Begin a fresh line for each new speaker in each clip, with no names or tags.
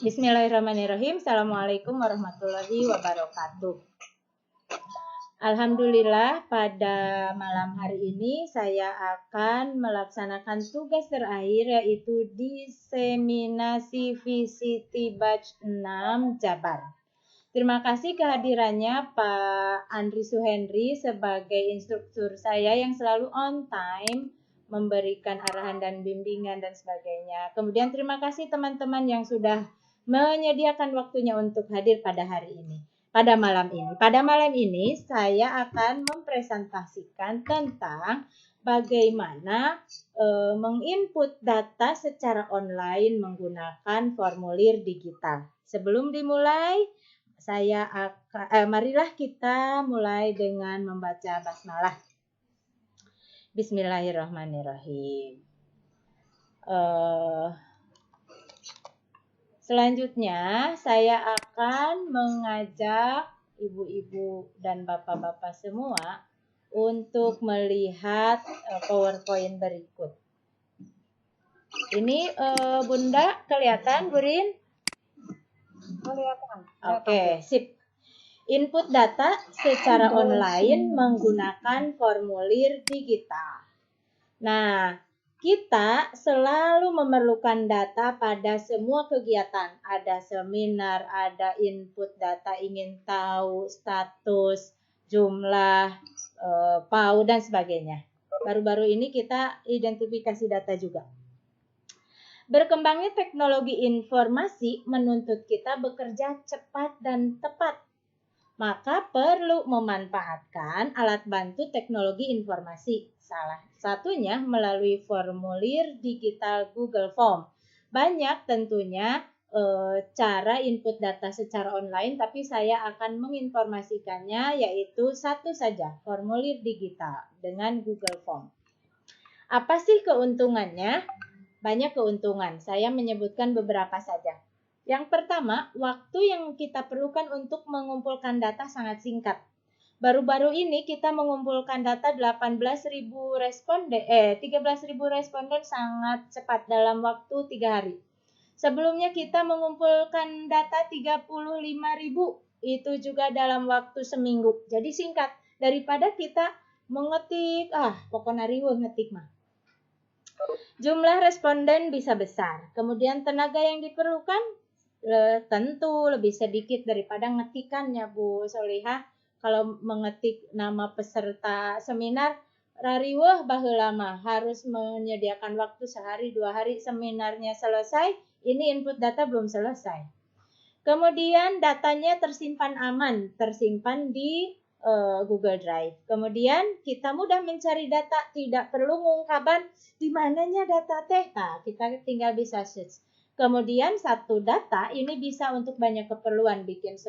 Bismillahirrahmanirrahim. Assalamualaikum warahmatullahi wabarakatuh. Alhamdulillah, pada malam hari ini saya akan melaksanakan tugas terakhir, yaitu diseminasi VCT Batch 6 Jabar. Terima kasih kehadirannya Pak Andri Suhendri sebagai instruktur saya yang selalu on time, memberikan arahan dan bimbingan dan sebagainya. Kemudian terima kasih teman-teman yang sudah menyediakan waktunya untuk hadir pada hari ini. Pada malam ini saya akan mempresentasikan tentang bagaimana menginput data secara online menggunakan formulir digital. Sebelum dimulai, marilah kita mulai dengan membaca basmalah. Bismillahirrahmanirrahim. Selanjutnya, saya akan mengajak ibu-ibu dan bapak-bapak semua untuk melihat PowerPoint berikut. Ini Bunda kelihatan, Burin? Kelihatan. Oke, sip. Input data secara online menggunakan formulir digital. Nah, kita selalu memerlukan data pada semua kegiatan. Ada seminar, ada input data ingin tahu status, jumlah, PAU, dan sebagainya. Baru-baru ini kita identifikasi data juga. Berkembangnya teknologi informasi menuntut kita bekerja cepat dan tepat. Maka perlu memanfaatkan alat bantu teknologi informasi. Salah satunya melalui formulir digital Google Form. Banyak tentunya cara input data secara online, tapi saya akan menginformasikannya yaitu satu saja, formulir digital dengan Google Form. Apa sih keuntungannya? Banyak keuntungan, saya menyebutkan beberapa saja. Yang pertama, waktu yang kita perlukan untuk mengumpulkan data sangat singkat. Baru-baru ini kita mengumpulkan data 13.000 responden sangat cepat dalam waktu 3 hari. Sebelumnya kita mengumpulkan data 35.000, itu juga dalam waktu seminggu. Jadi singkat, daripada kita mengetik, pokoknya riweuh ngetik mah. Jumlah responden bisa besar. Kemudian tenaga yang diperlukan tentu lebih sedikit daripada ngetikannya, Bu Solihah. Kalau mengetik nama peserta seminar, rariweuh baheula mah harus menyediakan waktu sehari 2 hari seminarnya selesai, ini input data belum selesai. Kemudian datanya tersimpan aman, tersimpan di Google Drive. Kemudian kita mudah mencari data, tidak perlu ngungkapan di mananya data teh. Nah, kita tinggal bisa search. Kemudian satu data ini bisa untuk banyak keperluan, bikin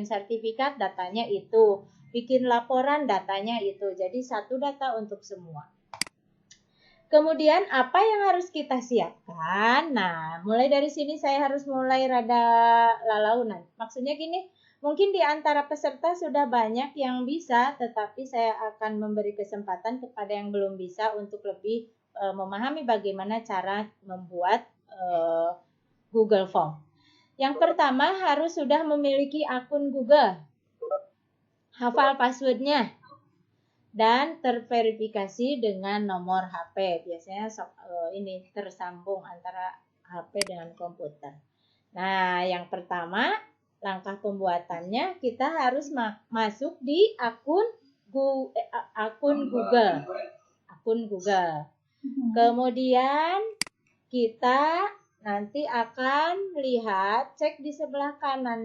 sertifikat datanya itu, bikin laporan datanya itu. Jadi satu data untuk semua. Kemudian apa yang harus kita siapkan? Nah, mulai dari sini saya harus mulai rada lalaunan. Maksudnya gini, mungkin di antara peserta sudah banyak yang bisa, tetapi saya akan memberi kesempatan kepada yang belum bisa untuk lebih memahami bagaimana cara membuat Google Form. Yang pertama harus sudah memiliki akun Google, hafal passwordnya, dan terverifikasi dengan nomor HP. Biasanya ini tersambung antara HP dengan komputer. Nah, yang pertama langkah pembuatannya kita harus masuk di akun Google. Kemudian kita nanti akan lihat, cek di sebelah kanan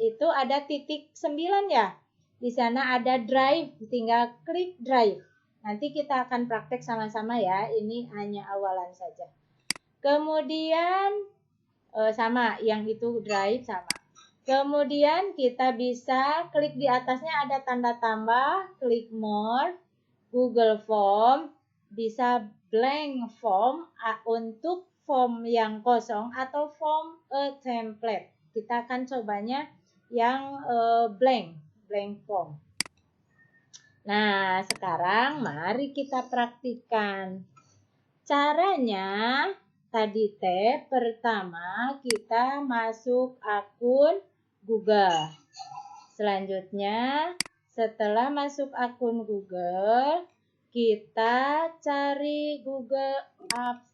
itu ada titik 9 ya. Di sana ada drive, tinggal klik drive. Nanti kita akan praktek sama-sama ya, ini hanya awalan saja. Kemudian sama, yang itu drive sama. Kemudian kita bisa klik di atasnya ada tanda tambah, klik more, Google Form, bisa blank form untuk form yang kosong atau form template. Kita akan cobanya yang blank form. Nah, sekarang mari kita praktikkan. Caranya tadi teh pertama kita masuk akun Google. Selanjutnya setelah masuk akun Google, kita cari Google Apps.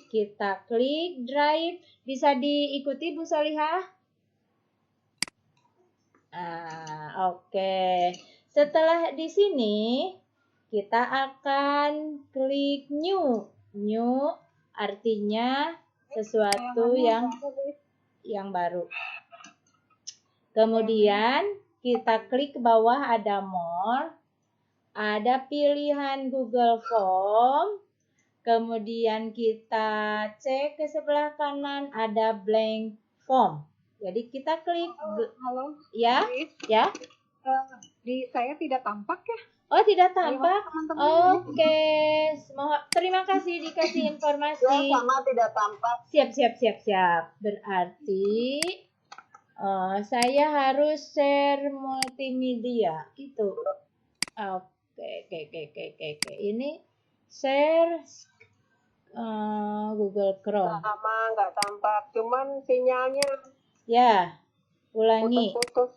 Kita klik Drive. Bisa diikuti Bu Solihah? Oke. Setelah di sini, kita akan klik New. New artinya sesuatu yang baru. Kemudian kita klik ke bawah ada More. Ada pilihan Google Form. Kemudian kita cek ke sebelah kanan ada blank form. Jadi kita klik.
Halo.
Ya,
Miss,
ya.
Di saya tidak tampak ya?
Oh, tidak tampak.
Teman-teman.
Oke. Terima kasih dikasih informasi.
Sama tidak tampak.
Siap. Berarti saya harus share multimedia gitu. Oke. Ini share Google Chrome.
Sama nggak tampak, cuman sinyalnya
Ya, ulangi.
putus-putus.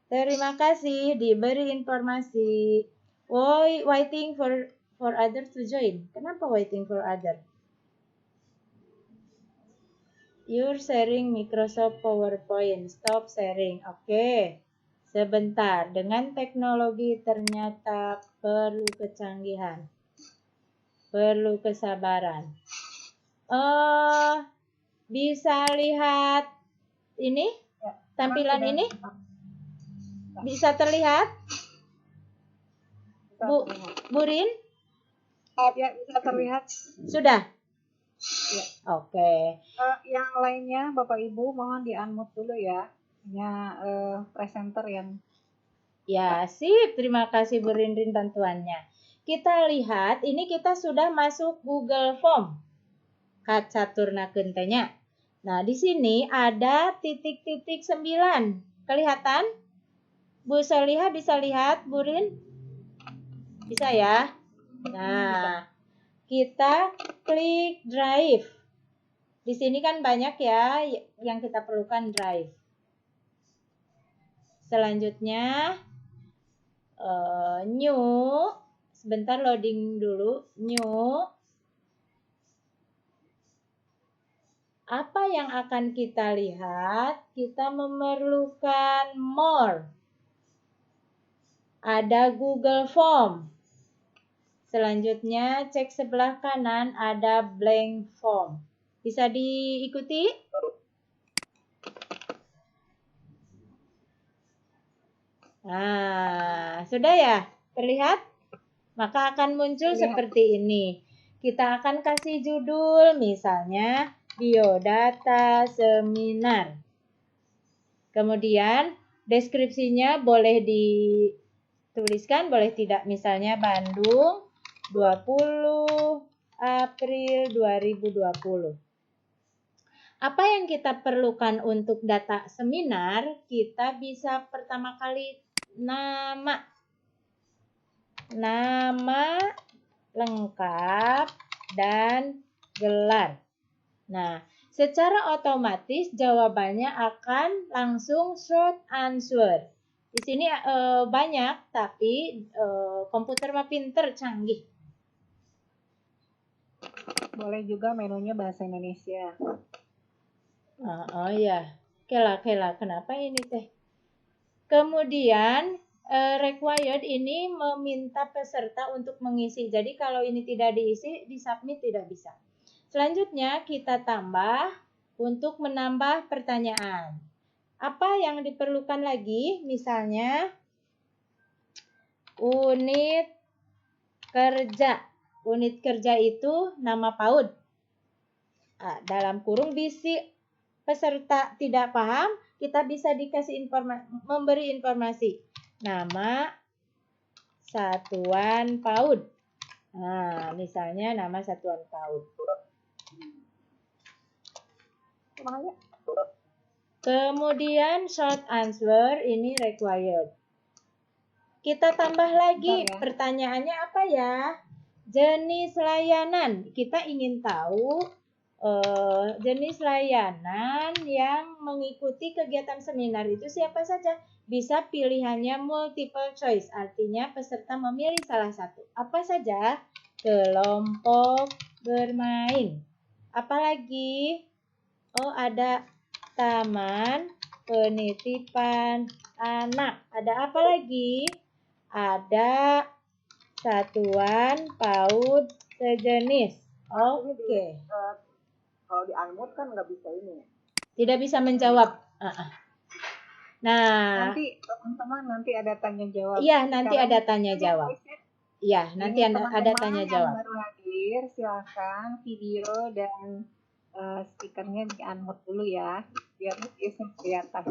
Terima kasih diberi informasi. Waiting for other to join. Kenapa waiting for other? You're sharing Microsoft PowerPoint. Stop sharing. Oke. Sebentar. Dengan teknologi ternyata perlu kecanggihan. Perlu kesabaran. Bisa lihat ini? Tampilan ini? Bisa terlihat? Bu Rin?
Ya, bisa terlihat.
Sudah?
Ya.
Oke.
Yang lainnya Bapak Ibu mohon di-unmute dulu ya. Presenter yang.
Ya, sip. Terima kasih Bu Rin bantuannya. Kita lihat, ini kita sudah masuk Google Form. Kaca turna gentenya. Nah, di sini ada titik-titik 9. Kelihatan? Bu Solihah bisa lihat, Bu Rin? Bisa ya? Nah, kita klik Drive. Di sini kan banyak ya yang kita perlukan Drive. Selanjutnya, New. Sebentar loading dulu. New. Apa yang akan kita lihat? Kita memerlukan More. Ada Google Form. Selanjutnya cek sebelah kanan ada blank form. Bisa diikuti? Nah, sudah ya? Terlihat? Maka akan muncul seperti ini. Kita akan kasih judul misalnya biodata seminar. Kemudian deskripsinya boleh dituliskan, boleh tidak. Misalnya Bandung 20 April 2020. Apa yang kita perlukan untuk data seminar? Kita bisa pertama kali nama lengkap dan gelar. Nah, secara otomatis jawabannya akan langsung short answer. Di sini banyak, tapi komputer mah pinter, canggih.
Boleh juga menunya bahasa Indonesia.
Oh ya, kela. Kenapa ini teh? Kemudian required ini meminta peserta untuk mengisi. Jadi kalau ini tidak diisi, disubmit tidak bisa. Selanjutnya kita tambah untuk menambah pertanyaan. Apa yang diperlukan lagi? Misalnya unit kerja. Unit kerja itu nama PAUD. Dalam kurung bisi peserta tidak paham, kita bisa dikasih memberi informasi. Nama satuan PAUD. Nah, misalnya nama satuan PAUD. Kemudian short answer ini required. Kita tambah lagi pertanyaannya apa ya? Jenis layanan, kita ingin tahu jenis layanan yang mengikuti kegiatan seminar itu siapa saja. Bisa pilihannya multiple choice, artinya peserta memilih salah satu. Apa saja? Kelompok bermain. Apalagi? Oh, ada taman penitipan anak. Ada apa lagi? Ada satuan PAUD sejenis. Oke.
Kalau di Anmut kan nggak bisa ini.
Tidak bisa menjawab. Nah,
Nanti teman-teman nanti ada tanya jawab.
iya nanti ada tanya jawab. Iya, nanti ada tanya jawab.
Yang baru hadir, silakan video dan stikernya di unmute dulu ya, biar biasanya kelihatan.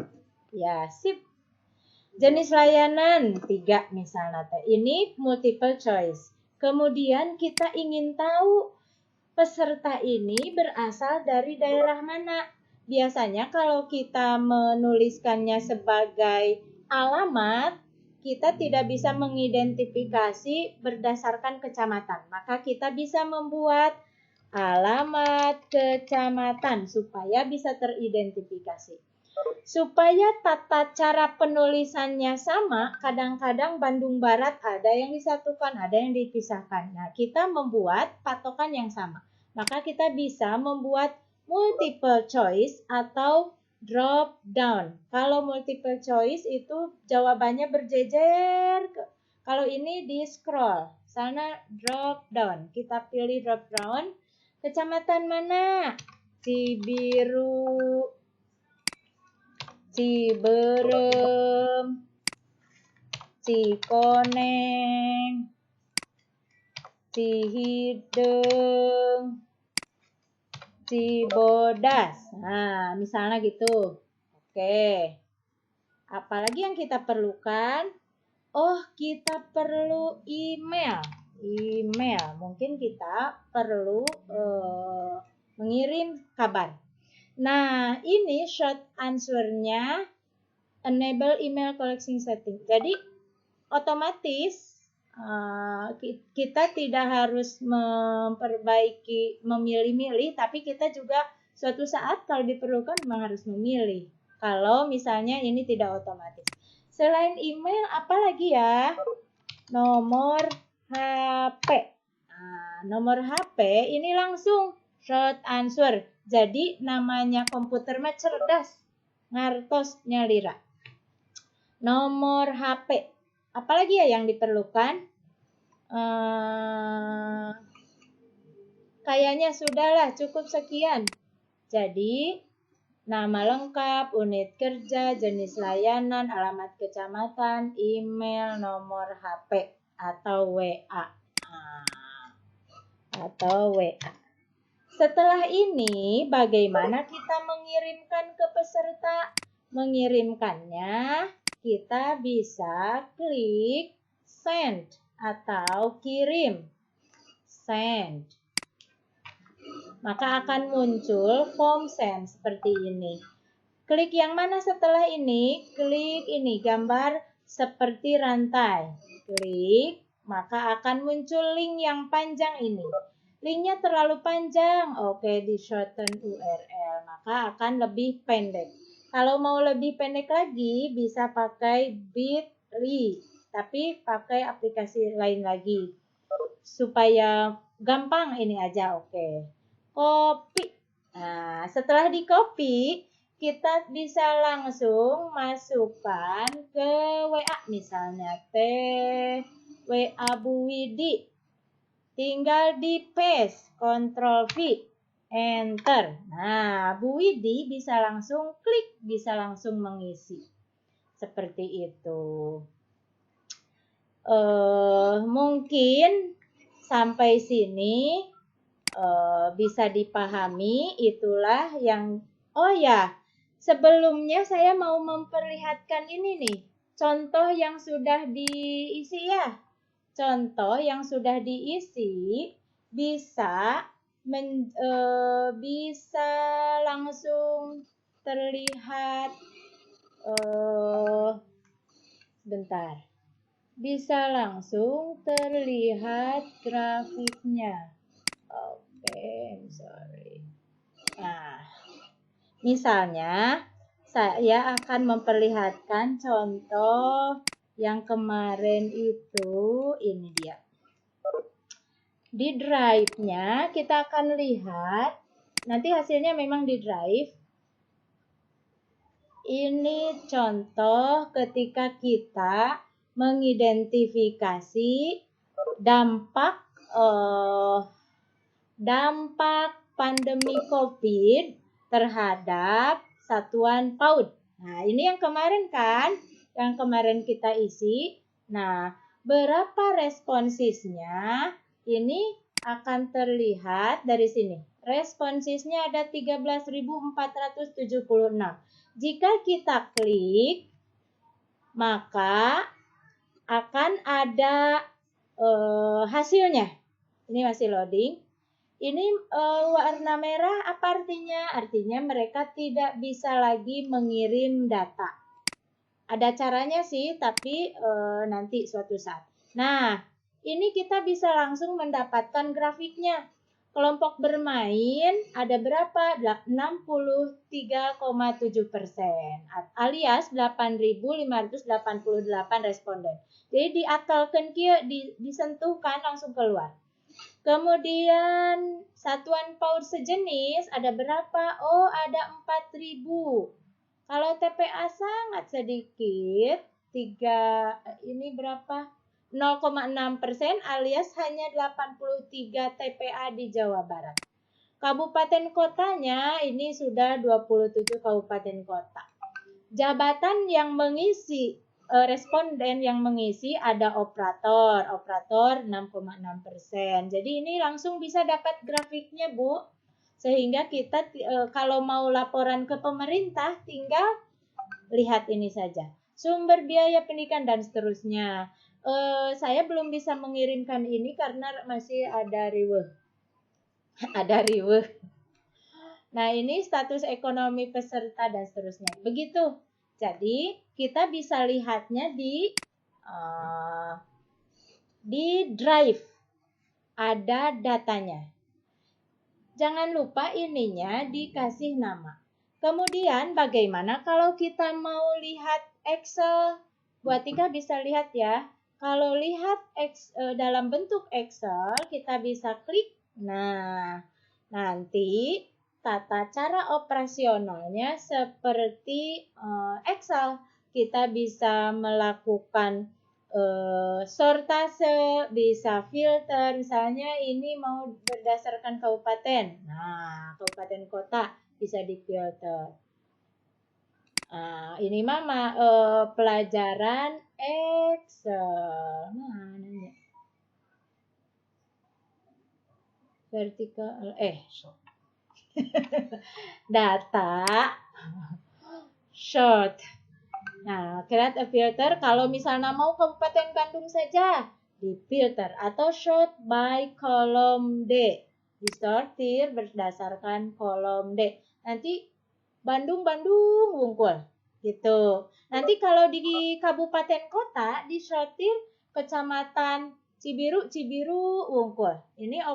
Ya, sip. Jenis layanan 3 misalnya. Ini multiple choice. Kemudian kita ingin tahu peserta ini berasal dari daerah mana. Biasanya kalau kita menuliskannya sebagai alamat, kita tidak bisa mengidentifikasi berdasarkan kecamatan. Maka kita bisa membuat alamat kecamatan supaya bisa teridentifikasi. Supaya tata cara penulisannya sama, kadang-kadang Bandung Barat ada yang disatukan, ada yang dipisahkan. Nah, kita membuat patokan yang sama. Maka kita bisa membuat multiple choice atau drop down. Kalau multiple choice itu jawabannya berjejer. Kalau ini di scroll, sana drop down. Kita pilih drop down. Kecamatan mana? Cibiru, Ciberem, Cikoneng, Cihideng, Cibodas. Nah, misalnya gitu. Oke. Apalagi yang kita perlukan? Oh, kita perlu email. Email. Mungkin kita perlu mengirim kabar. Nah, ini short answer-nya enable email collection setting. Jadi otomatis kita tidak harus memilih-milih, tapi kita juga suatu saat kalau diperlukan memang harus memilih. Kalau misalnya ini tidak otomatis. Selain email, apa lagi ya? Nomor HP. Nah, nomor HP ini langsung short answer. Jadi namanya komputer mah cerdas. Ngartos nyalira. Nomor HP. Apalagi ya yang diperlukan? Kayaknya sudahlah, cukup sekian. Jadi, nama lengkap, unit kerja, jenis layanan, alamat kecamatan, email, nomor HP, atau WA. Setelah ini, bagaimana kita mengirimkan ke peserta? Mengirimkannya, kita bisa klik send atau kirim. Send. Maka akan muncul form send seperti ini. Klik yang mana setelah ini? Klik ini, gambar seperti rantai. Klik, maka akan muncul link yang panjang ini. Linknya terlalu panjang, oke, di shorten URL, maka akan lebih pendek. Kalau mau lebih pendek lagi, bisa pakai Bitly, tapi pakai aplikasi lain lagi. Supaya gampang ini aja, oke. Copy. Nah, setelah di copy, kita bisa langsung masukkan ke WA, misalnya WA Bu Widi. Tinggal di paste, Ctrl V, Enter. Nah, Bu Widi bisa langsung klik, bisa langsung mengisi. Seperti itu. Mungkin sampai sini bisa dipahami. Itulah yang, oh ya, sebelumnya saya mau memperlihatkan ini nih, contoh yang sudah diisi ya. Contoh yang sudah diisi bisa bisa langsung terlihat. Bentar. bisa langsung terlihat grafiknya. Oke, sorry. Nah, misalnya saya akan memperlihatkan contoh yang kemarin itu, ini dia. Di drive-nya kita akan lihat, nanti hasilnya memang di drive. Ini contoh ketika kita mengidentifikasi dampak pandemi COVID terhadap satuan PAUD. Nah, ini yang kemarin kan, yang kemarin kita isi. Nah, berapa responsisnya? Ini akan terlihat dari sini. Responsisnya ada 13.476. Jika kita klik, maka akan ada hasilnya. Ini masih loading. Ini warna merah apa artinya? Artinya mereka tidak bisa lagi mengirim data. Ada caranya sih, tapi nanti suatu saat. Nah, ini kita bisa langsung mendapatkan grafiknya. Kelompok bermain ada berapa? 63,7%, alias 8.588 responden. Jadi diakalkan kia, disentuhkan langsung keluar. Kemudian satuan PAUD sejenis ada berapa? Oh, ada 4.000. Kalau TPA sangat sedikit, ini berapa? 0,6% alias hanya 83 TPA di Jawa Barat. Kabupaten kotanya ini sudah 27 kabupaten kota. Jabatan yang mengisi, responden yang mengisi ada operator 6,6%. Jadi ini langsung bisa dapat grafiknya, Bu. Sehingga kita kalau mau laporan ke pemerintah tinggal lihat ini saja. Sumber biaya pendidikan dan seterusnya. Saya belum bisa mengirimkan ini karena masih ada riweuh. Ada riweuh. Nah, ini status ekonomi peserta dan seterusnya. Begitu. Jadi, kita bisa lihatnya di drive. Ada datanya. Jangan lupa ininya dikasih nama. Kemudian, bagaimana kalau kita mau lihat Excel? Bu Atika bisa lihat ya. Kalau lihat dalam bentuk Excel, kita bisa klik. Nah, nanti tata cara operasionalnya seperti Excel. Kita bisa melakukan sortase, bisa filter. Misalnya ini mau berdasarkan kabupaten. Nah, kabupaten kota bisa difilter. Ini mama pelajaran Excel. Mana vertikal data short. Nah, create a filter kalau misalnya mau Kabupaten Bandung saja difilter atau sort by kolom D. Disortir berdasarkan kolom D. Nanti Bandung wungkul gitu. Nanti kalau di kabupaten kota disortir kecamatan Cibiru wungkul. Ini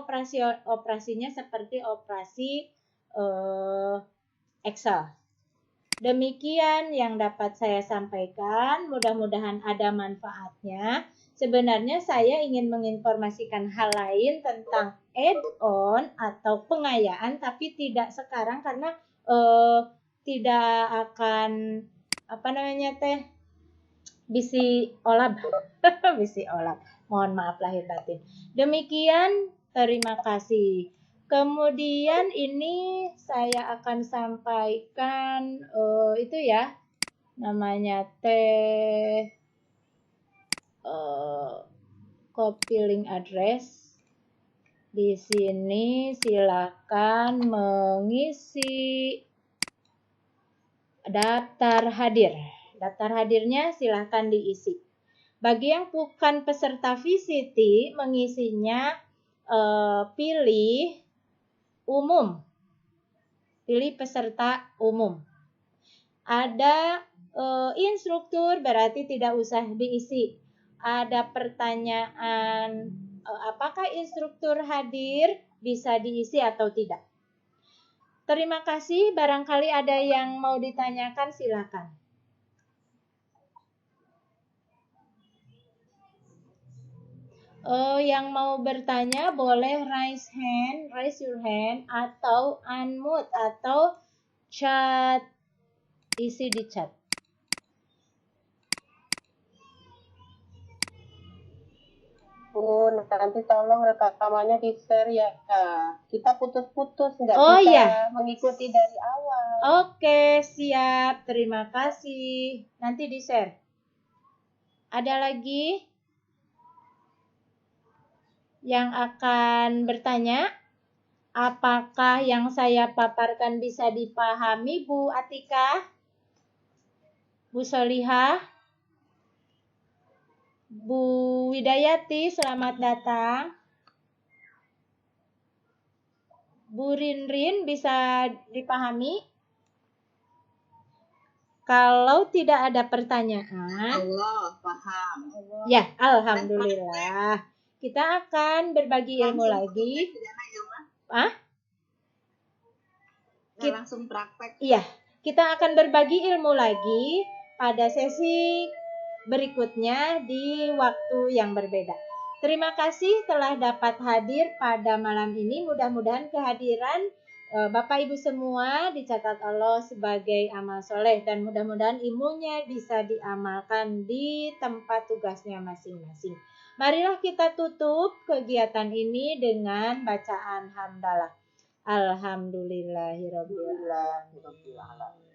operasinya seperti operasi Excel. Demikian yang dapat saya sampaikan. Mudah-mudahan ada manfaatnya. Sebenarnya saya ingin menginformasikan hal lain tentang add-on atau pengayaan, tapi tidak sekarang karena tidak akan bisi olab. Bisi olab. Mohon maaf lahir batin. Demikian, terima kasih. Kemudian ini saya akan sampaikan itu ya, namanya copy link address. Di sini silakan mengisi daftar hadir. Daftar hadirnya silakan diisi. Bagi yang bukan peserta VCT, mengisinya pilih umum. Pilih peserta umum. Ada instruktur berarti tidak usah diisi. ada pertanyaan apakah instruktur hadir, bisa diisi atau tidak. Terima kasih, barangkali ada yang mau ditanyakan, silakan. Yang mau bertanya boleh raise your hand, atau unmute, atau chat, isi di chat.
Bu, nanti tolong rekamannya di-share ya. Kita putus-putus, nggak bisa
ya,
mengikuti dari awal.
Oke, siap. Terima kasih. Nanti di-share. Ada lagi yang akan bertanya? Apakah yang saya paparkan bisa dipahami, Bu Atika? Bu Solihah? Bu Widayati, selamat datang. Bu Rinrin, bisa dipahami? Kalau tidak ada pertanyaan,
Allah, paham.
ya, alhamdulillah. Kita akan berbagi ilmu lagi.
Langsung praktek.
Iya, kita akan berbagi ilmu lagi pada sesi berikutnya di waktu yang berbeda. Terima kasih telah dapat hadir pada malam ini. Mudah-mudahan kehadiran Bapak Ibu semua dicatat Allah sebagai amal soleh, dan mudah-mudahan ilmunya bisa diamalkan di tempat tugasnya masing-masing. Marilah kita tutup kegiatan ini dengan bacaan hamdalah. Alhamdulillahirabbil alamin.